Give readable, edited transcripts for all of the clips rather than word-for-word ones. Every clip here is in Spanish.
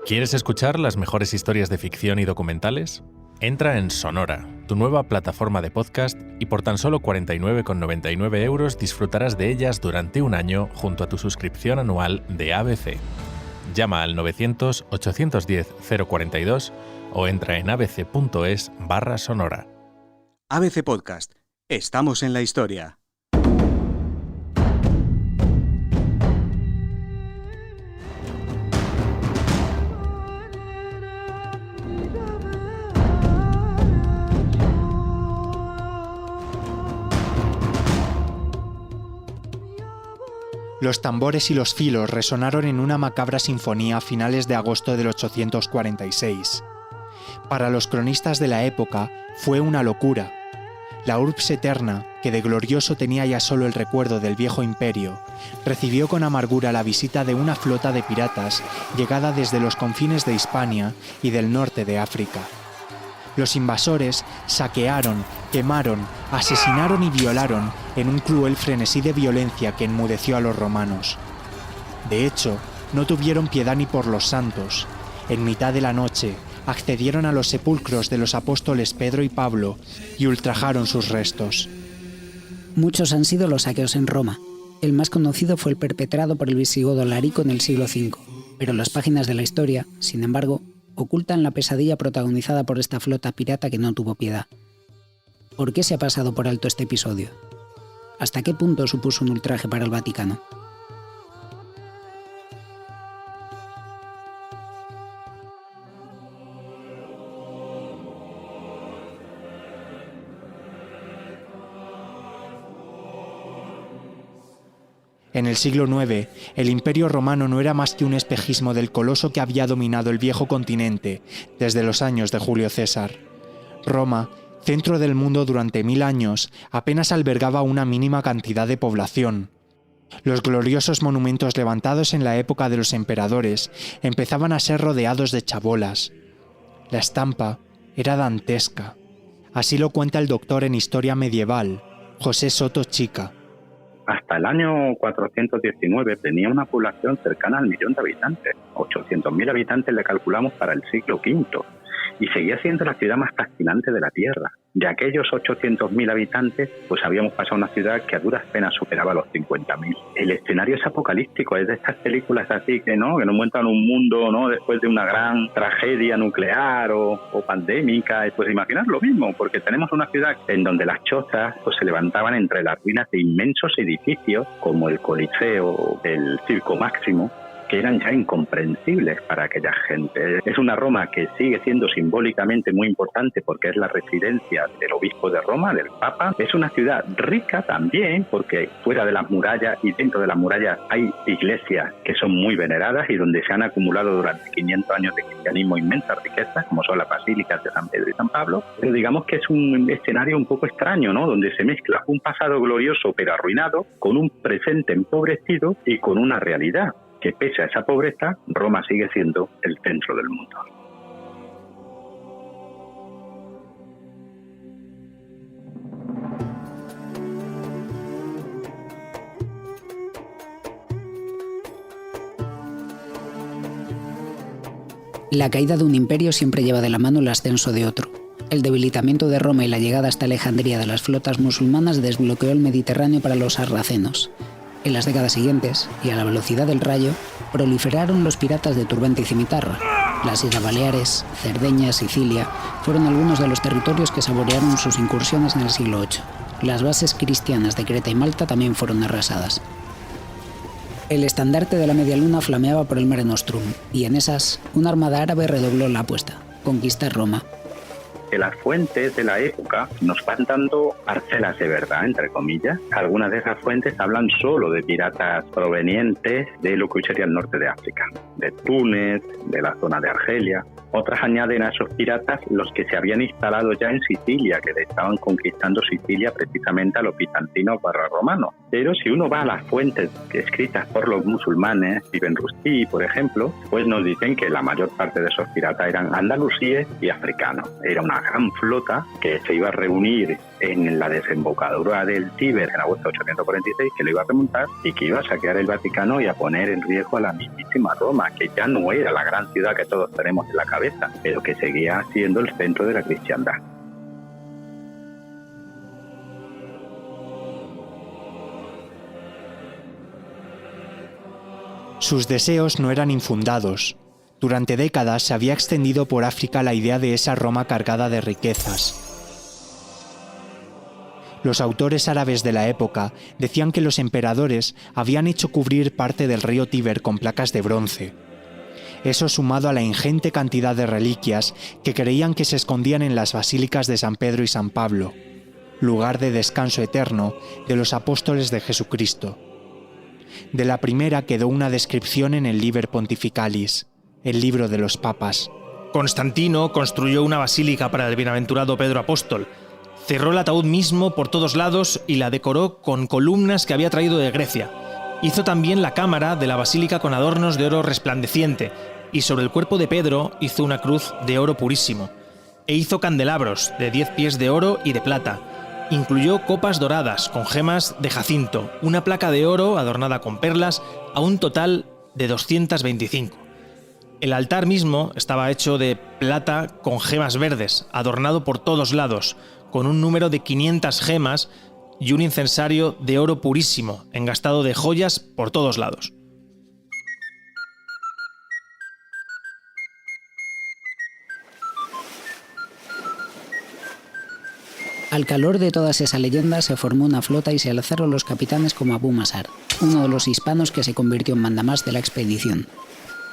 ¿Quieres escuchar las mejores historias de ficción y documentales? Entra en Sonora, tu nueva plataforma de podcast, y por tan solo 49,99 € disfrutarás de ellas durante un año junto a tu suscripción anual de ABC. Llama al 900-810-042 o entra en abc.es/sonora. ABC Podcast. Estamos en la historia. Los tambores y los filos resonaron en una macabra sinfonía a finales de agosto del 846. Para los cronistas de la época fue una locura. La Urbs Aeterna, que de glorioso tenía ya solo el recuerdo del viejo imperio, recibió con amargura la visita de una flota de piratas llegada desde los confines de Hispania y del norte de África. Los invasores saquearon, quemaron, asesinaron y violaron en un cruel frenesí de violencia que enmudeció a los romanos. De hecho, no tuvieron piedad ni por los santos. En mitad de la noche, accedieron a los sepulcros de los apóstoles Pedro y Pablo y ultrajaron sus restos. Muchos han sido los saqueos en Roma. El más conocido fue el perpetrado por el visigodo Larico en el siglo V, pero las páginas de la historia, sin embargo, ocultan la pesadilla protagonizada por esta flota pirata que no tuvo piedad. ¿Por qué se ha pasado por alto este episodio? ¿Hasta qué punto supuso un ultraje para el Vaticano? En el siglo IX, el Imperio Romano no era más que un espejismo del coloso que había dominado el viejo continente desde los años de Julio César. Roma, centro del mundo durante 1000 años, apenas albergaba una mínima cantidad de población. Los gloriosos monumentos levantados en la época de los emperadores empezaban a ser rodeados de chabolas. La estampa era dantesca. Así lo cuenta el doctor en historia medieval, José Soto Chica. Hasta el año 419 tenía una población cercana al 1.000.000 de habitantes. 800.000 habitantes le calculamos para el siglo V. Y seguía siendo la ciudad más fascinante de la Tierra. De aquellos 800.000 habitantes, pues habíamos pasado a una ciudad que a duras penas superaba los 50.000. El escenario es apocalíptico, es de estas películas así que nos muestran un mundo, ¿no?, después de una gran tragedia nuclear o pandémica. Pues imaginar lo mismo, porque tenemos una ciudad en donde las chozas pues se levantaban entre las ruinas de inmensos edificios, como el Coliseo, el Circo Máximo, que eran ya incomprensibles para aquella gente. Es una Roma que sigue siendo simbólicamente muy importante porque es la residencia del obispo de Roma, del Papa. Es una ciudad rica también porque fuera de las murallas y dentro de las murallas hay iglesias que son muy veneradas y donde se han acumulado durante 500 años de cristianismo inmensas riquezas, como son las basílicas de San Pedro y San Pablo. Pero digamos que es un escenario un poco extraño, ¿no?, donde se mezcla un pasado glorioso pero arruinado con un presente empobrecido y con una realidad que, pese a esa pobreza, Roma sigue siendo el centro del mundo. La caída de un imperio siempre lleva de la mano el ascenso de otro. El debilitamiento de Roma y la llegada hasta Alejandría de las flotas musulmanas desbloqueó el Mediterráneo para los sarracenos. En las décadas siguientes, y a la velocidad del rayo, proliferaron los piratas de turbante y cimitarra. Las Islas Baleares, Cerdeña, Sicilia, fueron algunos de los territorios que saborearon sus incursiones en el siglo VIII. Las bases cristianas de Creta y Malta también fueron arrasadas. El estandarte de la Media Luna flameaba por el Mare Nostrum, y en esas, una armada árabe redobló la apuesta: conquistar Roma. Que las fuentes de la época nos van dando parcelas de verdad, entre comillas. Algunas de esas fuentes hablan solo de piratas provenientes de lo que hoy sería el norte de África, de Túnez, de la zona de Argelia. Otras añaden a esos piratas los que se habían instalado ya en Sicilia, que le estaban conquistando Sicilia precisamente a los bizantinos / romanos. Pero si uno va a las fuentes escritas por los musulmanes, Ibn Rushdi, por ejemplo, pues nos dicen que la mayor parte de esos piratas eran andalusíes y africanos. Era una gran flota que se iba a reunir en la desembocadura del Tíber en agosto de 846, que lo iba a remontar y que iba a saquear el Vaticano y a poner en riesgo a la mismísima Roma, que ya no era la gran ciudad que todos tenemos en la cabeza, pero que seguía siendo el centro de la cristiandad. Sus deseos no eran infundados. Durante décadas se había extendido por África la idea de esa Roma cargada de riquezas. Los autores árabes de la época decían que los emperadores habían hecho cubrir parte del río Tíber con placas de bronce. Eso sumado a la ingente cantidad de reliquias que creían que se escondían en las basílicas de San Pedro y San Pablo, lugar de descanso eterno de los apóstoles de Jesucristo. De la primera quedó una descripción en el Liber Pontificalis, el libro de los papas. Constantino construyó una basílica para el bienaventurado Pedro Apóstol, cerró el ataúd mismo por todos lados y la decoró con columnas que había traído de Grecia. Hizo también la cámara de la basílica con adornos de oro resplandeciente, y sobre el cuerpo de Pedro hizo una cruz de oro purísimo. E hizo candelabros de 10 pies de oro y de plata. Incluyó copas doradas con gemas de jacinto, una placa de oro adornada con perlas, a un total de 225. El altar mismo estaba hecho de plata con gemas verdes, adornado por todos lados, con un número de 500 gemas y un incensario de oro purísimo, engastado de joyas por todos lados. Al calor de todas esas leyendas se formó una flota y se alzaron los capitanes como Abu Masar, uno de los hispanos que se convirtió en mandamás de la expedición.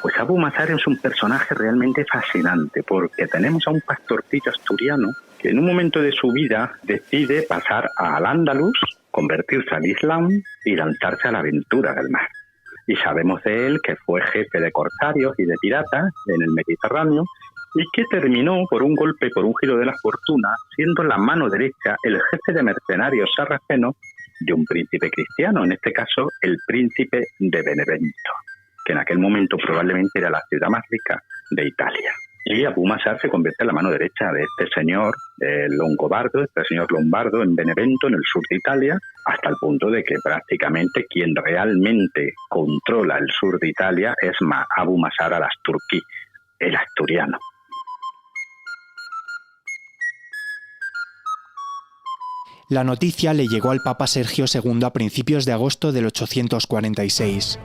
Pues Abu Masar es un personaje realmente fascinante, porque tenemos a un pastorcillo asturiano que en un momento de su vida decide pasar al Andalus, convertirse al Islam y lanzarse a la aventura del mar. Y sabemos de él que fue jefe de corsarios y de piratas en el Mediterráneo, y que terminó por un golpe, por un giro de la fortuna, siendo la mano derecha el jefe de mercenarios sarracenos de un príncipe cristiano, en este caso el príncipe de Benevento, que en aquel momento probablemente era la ciudad más rica de Italia. Y Abu Masar se convierte en la mano derecha de este señor longobardo, este señor lombardo en Benevento, en el sur de Italia, hasta el punto de que prácticamente quien realmente controla el sur de Italia es Abu Masar al-Asturquí, el asturiano. La noticia le llegó al Papa Sergio II a principios de agosto del 846.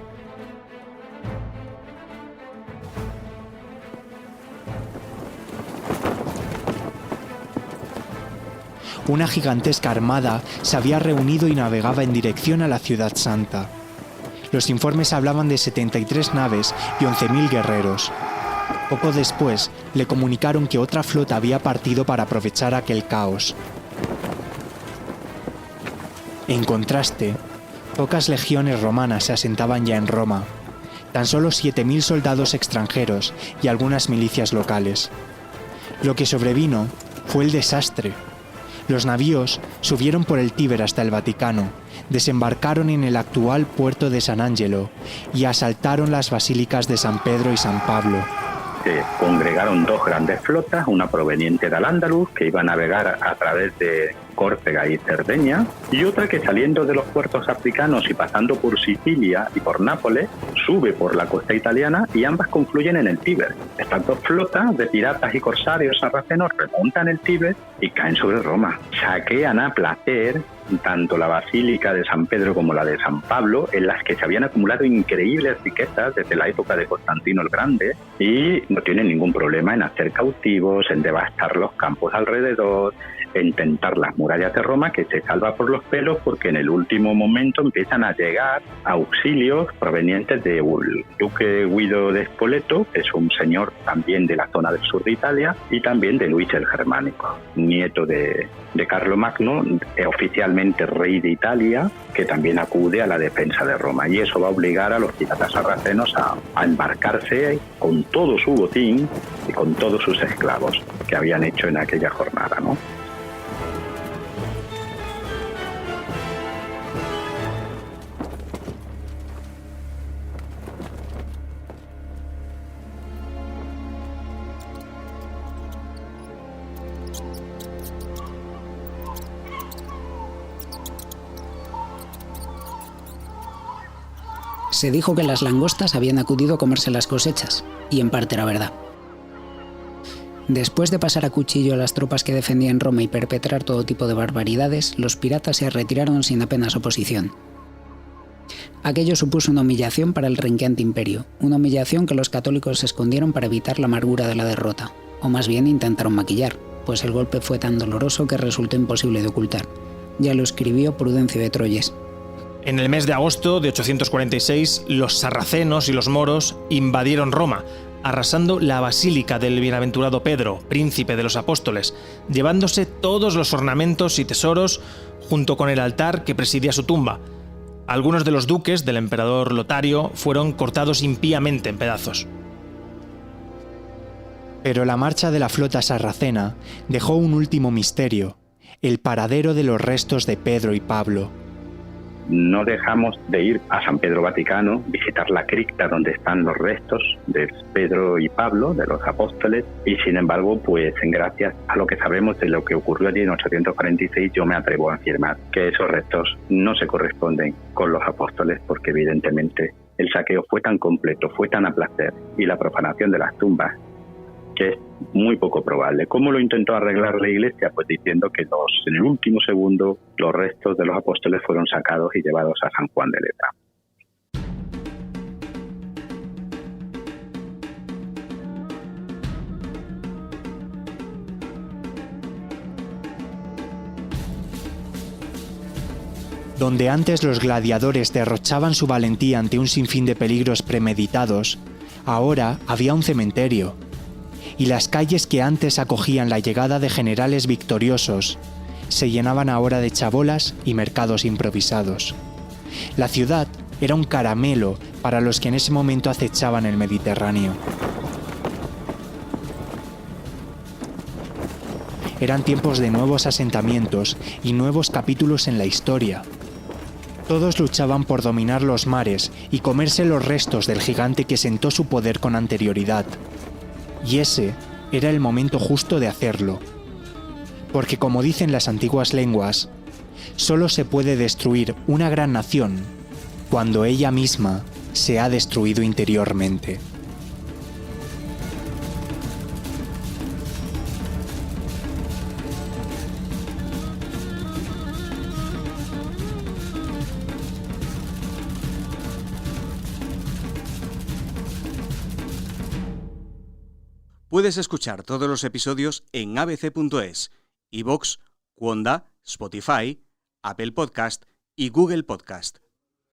Una gigantesca armada se había reunido y navegaba en dirección a la Ciudad Santa. Los informes hablaban de 73 naves y 11.000 guerreros. Poco después, le comunicaron que otra flota había partido para aprovechar aquel caos. En contraste, pocas legiones romanas se asentaban ya en Roma, tan solo 7.000 soldados extranjeros y algunas milicias locales. Lo que sobrevino fue el desastre. Los navíos subieron por el Tíber hasta el Vaticano, desembarcaron en el actual puerto de San Angelo y asaltaron las basílicas de San Pedro y San Pablo. Se congregaron dos grandes flotas, una proveniente del Andalus, que iba a navegar a través de Córcega y Cerdeña, y otra que saliendo de los puertos africanos y pasando por Sicilia y por Nápoles, sube por la costa italiana y ambas confluyen en el Tíber. Estas dos flotas de piratas y corsarios sarracenos remontan el Tíber y caen sobre Roma. Saquean a placer tanto la Basílica de San Pedro como la de San Pablo, en las que se habían acumulado increíbles riquezas desde la época de Constantino el Grande, y no tienen ningún problema en hacer cautivos, en devastar los campos alrededor, en tentar las murallas de Roma, que se salva por los pelos porque en el último momento empiezan a llegar auxilios provenientes del duque Guido de Spoleto, que es un señor también de la zona del sur de Italia, y también de Luis el Germánico, nieto de Carlomagno, oficialmente rey de Italia, que también acude a la defensa de Roma, y eso va a obligar a los piratas sarracenos a embarcarse con todo su botín y con todos sus esclavos que habían hecho en aquella jornada, ¿no? Se dijo que las langostas habían acudido a comerse las cosechas, y en parte era verdad. Después de pasar a cuchillo a las tropas que defendían Roma y perpetrar todo tipo de barbaridades, los piratas se retiraron sin apenas oposición. Aquello supuso una humillación para el renqueante imperio, una humillación que los católicos escondieron para evitar la amargura de la derrota, o más bien intentaron maquillar, pues el golpe fue tan doloroso que resultó imposible de ocultar. Ya lo escribió Prudencio de Troyes. En el mes de agosto de 846, los sarracenos y los moros invadieron Roma, arrasando la basílica del bienaventurado Pedro, príncipe de los apóstoles, llevándose todos los ornamentos y tesoros junto con el altar que presidía su tumba. Algunos de los duques del emperador Lotario fueron cortados impíamente en pedazos. Pero la marcha de la flota sarracena dejó un último misterio: el paradero de los restos de Pedro y Pablo. No dejamos de ir a San Pedro Vaticano, visitar la cripta donde están los restos de Pedro y Pablo, de los apóstoles, y sin embargo, pues gracias a lo que sabemos de lo que ocurrió allí en 846, yo me atrevo a afirmar que esos restos no se corresponden con los apóstoles, porque evidentemente el saqueo fue tan completo, fue tan a placer, y la profanación de las tumbas, que es muy poco probable. ¿Cómo lo intentó arreglar la Iglesia? Pues diciendo que en el último segundo los restos de los apóstoles fueron sacados y llevados a San Juan de Letrán. Donde antes los gladiadores derrochaban su valentía ante un sinfín de peligros premeditados, ahora había un cementerio. Y las calles que antes acogían la llegada de generales victoriosos se llenaban ahora de chabolas y mercados improvisados. La ciudad era un caramelo para los que en ese momento acechaban el Mediterráneo. Eran tiempos de nuevos asentamientos y nuevos capítulos en la historia. Todos luchaban por dominar los mares y comerse los restos del gigante que sentó su poder con anterioridad. Y ese era el momento justo de hacerlo. Porque como dicen las antiguas lenguas, solo se puede destruir una gran nación cuando ella misma se ha destruido interiormente. Puedes escuchar todos los episodios en abc.es, iVoox, Wonda, Spotify, Apple Podcast y Google Podcast.